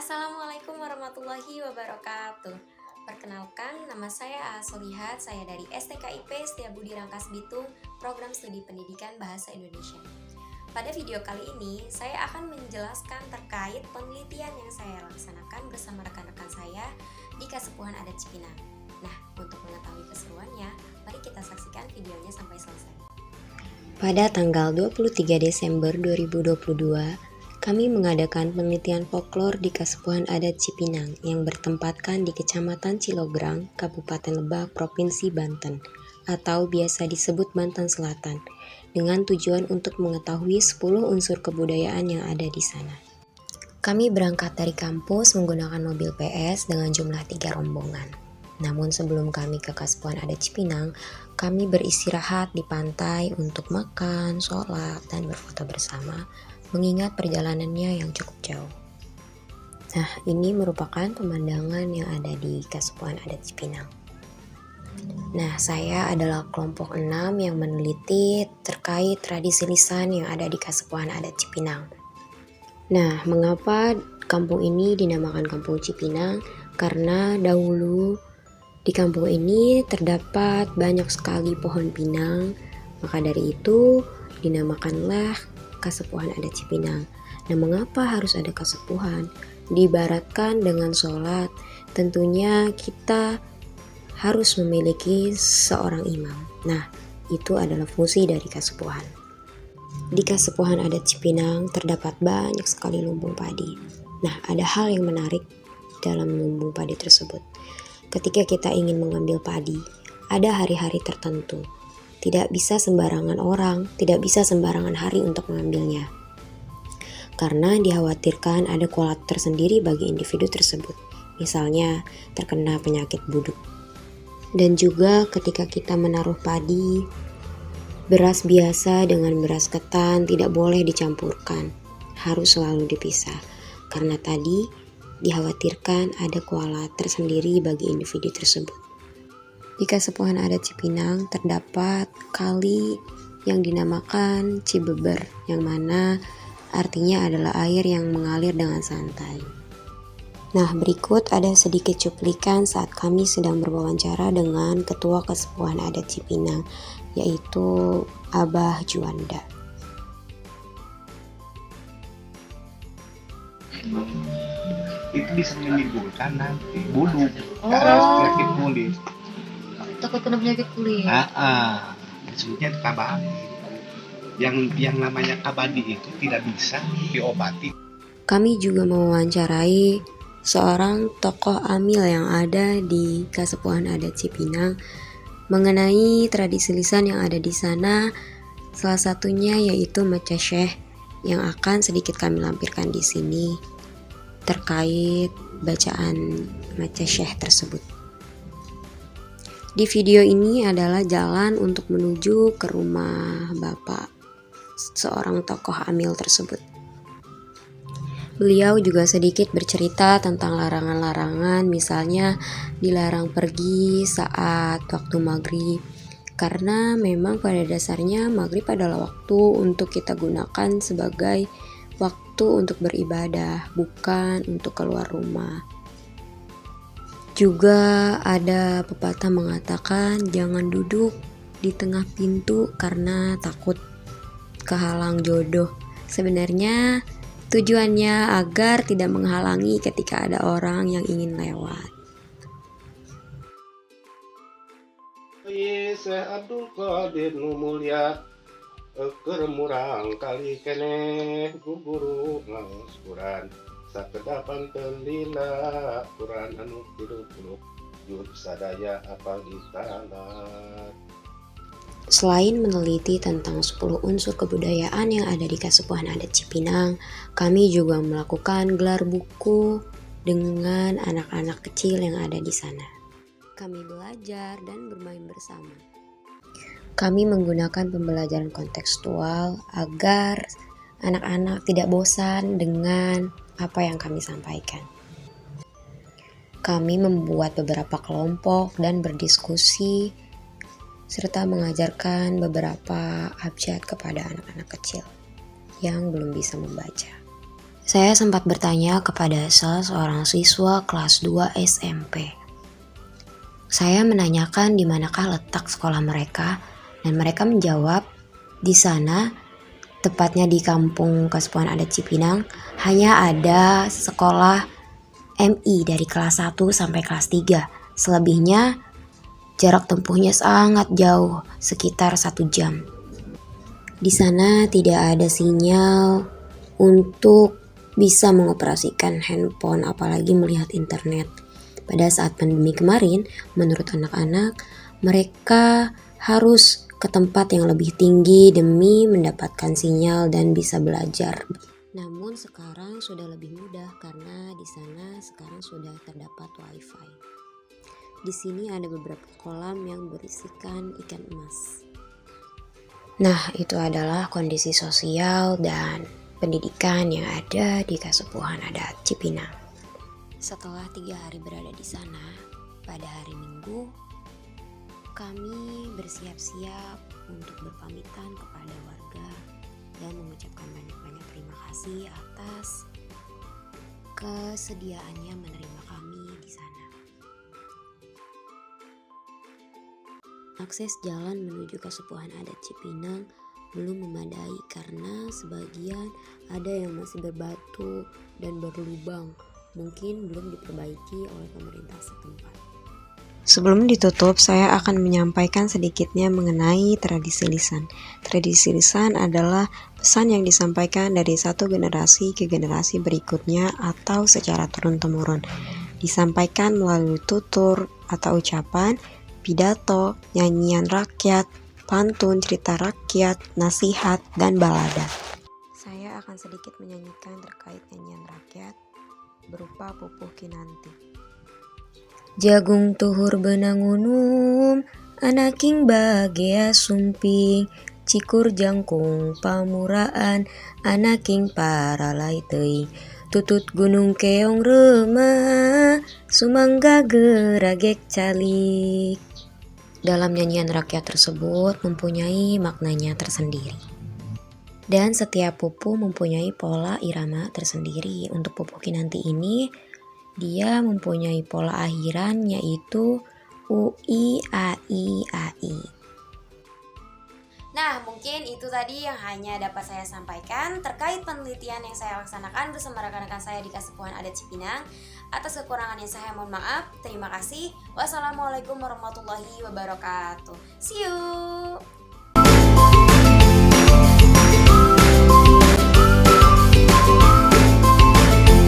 Assalamualaikum warahmatullahi wabarakatuh. Perkenalkan, nama saya A. Solihat, saya dari STKIP Setiabudi Rangkas Bitung, Program Studi Pendidikan Bahasa Indonesia. Pada video kali ini, saya akan menjelaskan terkait penelitian yang saya laksanakan bersama rekan-rekan saya di Kasepuhan Adat Cipinang. Nah, untuk mengetahui keseruannya, mari kita saksikan videonya sampai selesai. Pada tanggal 23 Desember 2022, kami mengadakan penelitian folklor di Kasepuhan Adat Cipinang yang bertempatkan di Kecamatan Cilograng, Kabupaten Lebak, Provinsi Banten, atau biasa disebut Banten Selatan, dengan tujuan untuk mengetahui 10 unsur kebudayaan yang ada di sana. Kami berangkat dari kampus menggunakan mobil PS dengan jumlah 3 rombongan. Namun sebelum kami ke Kasepuhan Adat Cipinang, kami beristirahat di pantai untuk makan, sholat, dan berfoto bersama, mengingat perjalanannya yang cukup jauh. Nah, ini merupakan pemandangan yang ada di Kasepuhan Adat Cipinang. Nah, saya adalah kelompok 6 yang meneliti terkait tradisi lisan yang ada di Kasepuhan Adat Cipinang. Nah, mengapa kampung ini dinamakan Kampung Cipinang? Karena dahulu di kampung ini terdapat banyak sekali pohon pinang, maka dari itu dinamakanlah Kasepuhan Adat Cipinang. Nah, mengapa harus ada kasepuhan? Diibaratkan dengan sholat, tentunya kita harus memiliki seorang imam. Nah, itu adalah fungsi dari kasepuhan. Di Kasepuhan Adat Cipinang terdapat banyak sekali lumbung padi. Nah, ada hal yang menarik dalam lumbung padi tersebut. Ketika kita ingin mengambil padi, ada hari-hari tertentu. Tidak bisa sembarangan orang, tidak bisa sembarangan hari untuk mengambilnya. Karena dikhawatirkan ada kualat tersendiri bagi individu tersebut. Misalnya terkena penyakit buduk. Dan juga ketika kita menaruh padi, beras biasa dengan beras ketan tidak boleh dicampurkan. Harus selalu dipisah. Karena tadi dikhawatirkan ada kualat tersendiri bagi individu tersebut. Di Kasepuhan Adat Cipinang terdapat kali yang dinamakan Cibeber, yang mana artinya adalah air yang mengalir dengan santai. Nah, berikut ada sedikit cuplikan saat kami sedang berwawancara dengan Ketua Kasepuhan Adat Cipinang, yaitu Abah Juanda. Itu bisa menimbulkan nanti bulu, penyakit kulit. Takut kena penyakit kulit. Disebutnya kabadi. Yang namanya kabadi itu tidak bisa diobati. Kami juga mewawancarai seorang tokoh Amil yang ada di Kasepuhan Adat Cipinang mengenai tradisi lisan yang ada di sana. Salah satunya yaitu Maca Syekh yang akan sedikit kami lampirkan di sini terkait bacaan Maca Syekh tersebut. Di video ini adalah jalan untuk menuju ke rumah bapak seorang tokoh Amil tersebut. Beliau juga sedikit bercerita tentang larangan-larangan, misalnya dilarang pergi saat waktu maghrib, karena memang pada dasarnya maghrib adalah waktu untuk kita gunakan sebagai waktu untuk beribadah, bukan untuk keluar rumah. Juga ada pepatah mengatakan jangan duduk di tengah pintu karena takut kehalang jodoh. Sebenarnya tujuannya agar tidak menghalangi ketika ada orang yang ingin lewat. Syekh Abdul Qadir nu mulia keur murang kali keneh guru ngaos Quran sakedapan lila Quran anu 30 juz sadaya apal ditalat. Selain meneliti tentang 10 unsur kebudayaan yang ada di Kasepuhan Adat Cipinang, kami juga melakukan gelar buku dengan anak-anak kecil yang ada di sana. Kami belajar dan bermain bersama. Kami menggunakan pembelajaran kontekstual agar anak-anak tidak bosan dengan apa yang kami sampaikan. Kami membuat beberapa kelompok dan berdiskusi serta mengajarkan beberapa abjad kepada anak-anak kecil yang belum bisa membaca. Saya sempat bertanya kepada salah seorang siswa kelas 2 SMP. Saya menanyakan di manakah letak sekolah mereka, dan mereka menjawab di sana, tepatnya di kampung Kasepuhan Adat Cipinang, hanya ada sekolah MI dari kelas 1 sampai kelas 3. Selebihnya jarak tempuhnya sangat jauh, sekitar 1 jam. Di sana tidak ada sinyal untuk bisa mengoperasikan handphone, apalagi melihat internet. Pada saat pandemi kemarin, menurut anak-anak, mereka harus ke tempat yang lebih tinggi demi mendapatkan sinyal dan bisa belajar. Namun sekarang sudah lebih mudah karena di sana sekarang sudah terdapat wifi. Di sini ada beberapa kolam yang berisikan ikan emas. Nah, itu adalah kondisi sosial dan pendidikan yang ada di Kasepuhan Adat Cipinang. Setelah 3 hari berada di sana, pada hari Minggu, kami bersiap-siap untuk berpamitan kepada warga dan mengucapkan banyak-banyak terima kasih atas kesediaannya menerima kami di sana. Akses jalan menuju Kasepuhan Adat Cipinang belum memadai karena sebagian ada yang masih berbatu dan berlubang, mungkin belum diperbaiki oleh pemerintah setempat. Sebelum ditutup, saya akan menyampaikan sedikitnya mengenai tradisi lisan. Tradisi lisan adalah pesan yang disampaikan dari satu generasi ke generasi berikutnya atau secara turun-temurun. Disampaikan melalui tutur atau ucapan, pidato, nyanyian rakyat, pantun, cerita rakyat, nasihat, dan balada. Saya akan sedikit menyanyikan terkait nyanyian rakyat berupa Pupuh Kinanti. Jagung tuhur benang unum, anaking bagea sumping, cikur jangkung pamuraan, anaking paralai teuing, tutut gunung keong remah, sumangga geragek calik. Dalam nyanyian rakyat tersebut mempunyai maknanya tersendiri. Dan setiap pupu mempunyai pola irama tersendiri. Untuk Pupuh Kinanti ini, dia mempunyai pola akhiran yaitu UI, AI, AI. Nah, mungkin itu tadi yang hanya dapat saya sampaikan terkait penelitian yang saya laksanakan bersama rekan-rekan saya di Kasepuhan Adat Cipinang. Atas kekurangannya saya mohon maaf. Terima kasih. Wassalamualaikum warahmatullahi wabarakatuh. See you.